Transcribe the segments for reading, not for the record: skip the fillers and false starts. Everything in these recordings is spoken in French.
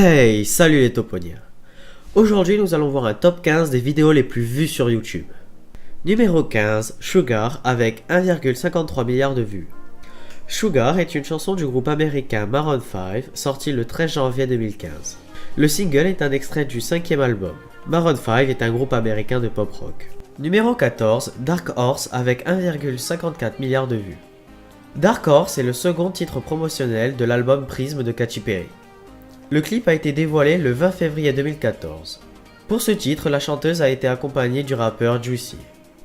Hey, salut les toponniens. Aujourd'hui nous allons voir un top 15 des vidéos les plus vues sur YouTube. Numéro 15, Sugar avec 1,53 milliard de vues. Sugar est une chanson du groupe américain Maroon 5 sortie le 13 janvier 2015. Le single est un extrait du 5e album. Maroon 5 est un groupe américain de pop rock. Numéro 14, Dark Horse avec 1,54 milliard de vues. Dark Horse est le second titre promotionnel de l'album Prism de Katy Perry. Le clip a été dévoilé le 20 février 2014. Pour ce titre, la chanteuse a été accompagnée du rappeur Juicy.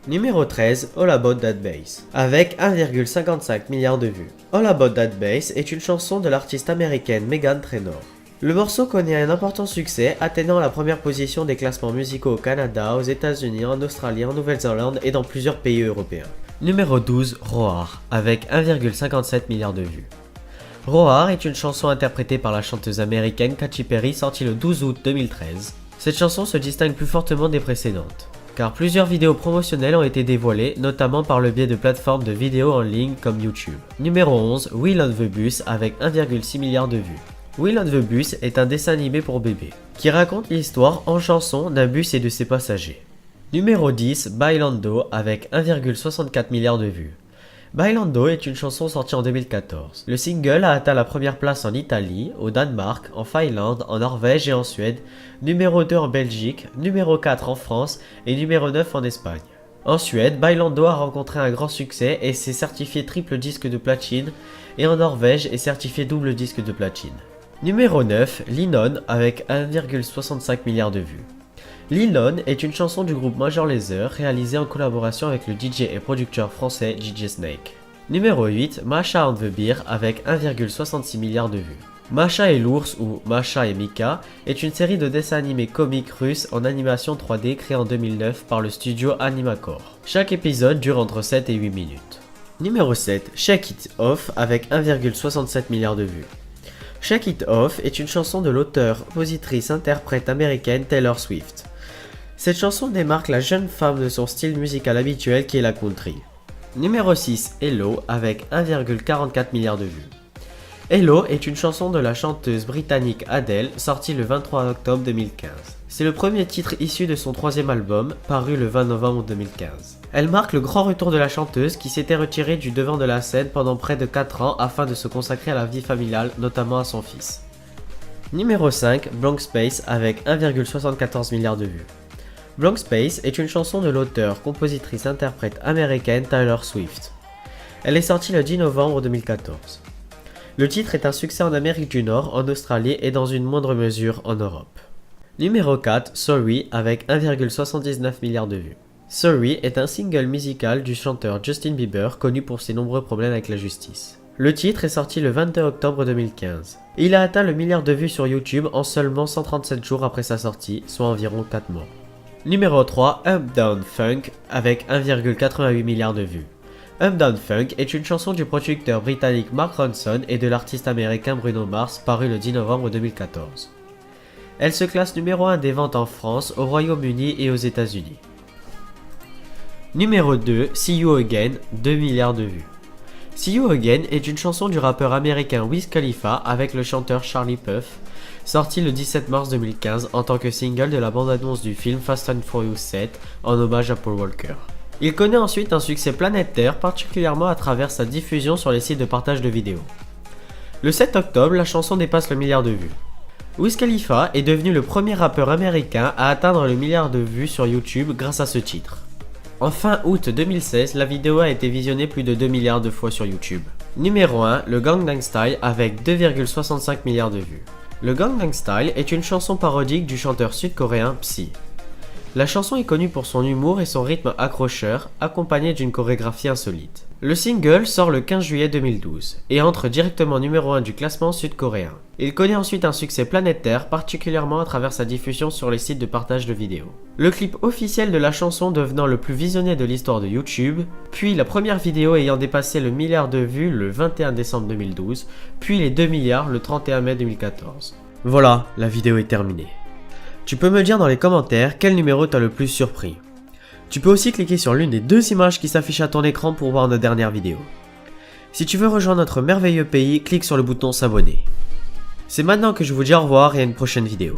Numéro 13, All About That Bass, avec 1,55 milliard de vues. All About That Bass est une chanson de l'artiste américaine Meghan Trainor. Le morceau connaît un important succès, atteignant la première position des classements musicaux au Canada, aux États-Unis, en Australie, en Nouvelle-Zélande et dans plusieurs pays européens. Numéro 12, Roar, avec 1,57 milliard de vues. Roar est une chanson interprétée par la chanteuse américaine Katy Perry sortie le 12 août 2013. Cette chanson se distingue plus fortement des précédentes, car plusieurs vidéos promotionnelles ont été dévoilées, notamment par le biais de plateformes de vidéos en ligne comme YouTube. Numéro 11, Wheel on the Bus avec 1,6 milliard de vues. Wheel on the Bus est un dessin animé pour bébés, qui raconte l'histoire en chanson d'un bus et de ses passagers. Numéro 10, Bailando avec 1,64 milliard de vues. Bailando est une chanson sortie en 2014. Le single a atteint la première place en Italie, au Danemark, en Finlande, en Norvège et en Suède, numéro 2 en Belgique, numéro 4 en France et numéro 9 en Espagne. En Suède, Bailando a rencontré un grand succès et s'est certifié triple disque de platine, et en Norvège est certifié double disque de platine. Numéro 9, Linon avec 1,65 milliard de vues. Lil On est une chanson du groupe Major Lazer réalisée en collaboration avec le DJ et producteur français DJ Snake. Numéro 8, Masha and the Bear avec 1,66 milliard de vues. Masha et l'ours ou Masha et Mika est une série de dessins animés comiques russes en animation 3D créée en 2009 par le studio Animacore. Chaque épisode dure entre 7 et 8 minutes. Numéro 7, Shake It Off avec 1,67 milliard de vues. Shake It Off est une chanson de l'auteure-compositrice-interprète américaine Taylor Swift. Cette chanson démarque la jeune femme de son style musical habituel qui est la country. Numéro 6, Hello avec 1,44 milliard de vues. Hello est une chanson de la chanteuse britannique Adele sortie le 23 octobre 2015. C'est le premier titre issu de son troisième album, paru le 20 novembre 2015. Elle marque le grand retour de la chanteuse qui s'était retirée du devant de la scène pendant près de 4 ans afin de se consacrer à la vie familiale, notamment à son fils. Numéro 5, Blank Space avec 1,74 milliard de vues. Blank Space est une chanson de l'auteure-compositrice-interprète américaine Taylor Swift. Elle est sortie le 10 novembre 2014. Le titre est un succès en Amérique du Nord, en Australie et dans une moindre mesure en Europe. Numéro 4, Sorry avec 1,79 milliard de vues. Sorry est un single musical du chanteur Justin Bieber connu pour ses nombreux problèmes avec la justice. Le titre est sorti le 22 octobre 2015. Il a atteint le milliard de vues sur YouTube en seulement 137 jours après sa sortie, soit environ 4 mois. Numéro 3, Up Down Funk avec 1,88 milliard de vues. Up Down Funk est une chanson du producteur britannique Mark Ronson et de l'artiste américain Bruno Mars parue le 10 novembre 2014. Elle se classe numéro 1 des ventes en France, au Royaume-Uni et aux États-Unis. Numéro 2, See You Again, 2 milliards de vues. See You Again est une chanson du rappeur américain Wiz Khalifa avec le chanteur Charlie Puth, sorti le 17 mars 2015 en tant que single de la bande-annonce du film Fast and Furious 7 en hommage à Paul Walker. Il connaît ensuite un succès planétaire, particulièrement à travers sa diffusion sur les sites de partage de vidéos. Le 7 octobre, la chanson dépasse le milliard de vues. Wiz Khalifa est devenu le premier rappeur américain à atteindre le milliard de vues sur YouTube grâce à ce titre. En fin août 2016, la vidéo a été visionnée plus de 2 milliards de fois sur YouTube. Numéro 1, le Gangnam Style avec 2,65 milliards de vues. Le Gangnam Style est une chanson parodique du chanteur sud-coréen Psy. La chanson est connue pour son humour et son rythme accrocheur, accompagné d'une chorégraphie insolite. Le single sort le 15 juillet 2012 et entre directement numéro 1 du classement sud-coréen. Il connaît ensuite un succès planétaire, particulièrement à travers sa diffusion sur les sites de partage de vidéos. Le clip officiel de la chanson devenant le plus visionné de l'histoire de YouTube, puis la première vidéo ayant dépassé le milliard de vues le 21 décembre 2012, puis les 2 milliards le 31 mai 2014. Voilà, la vidéo est terminée. Tu peux me dire dans les commentaires quel numéro t'a le plus surpris. Tu peux aussi cliquer sur l'une des 2 images qui s'affichent à ton écran pour voir nos dernières vidéos. Si tu veux rejoindre notre merveilleux pays, clique sur le bouton s'abonner. C'est maintenant que je vous dis au revoir et à une prochaine vidéo.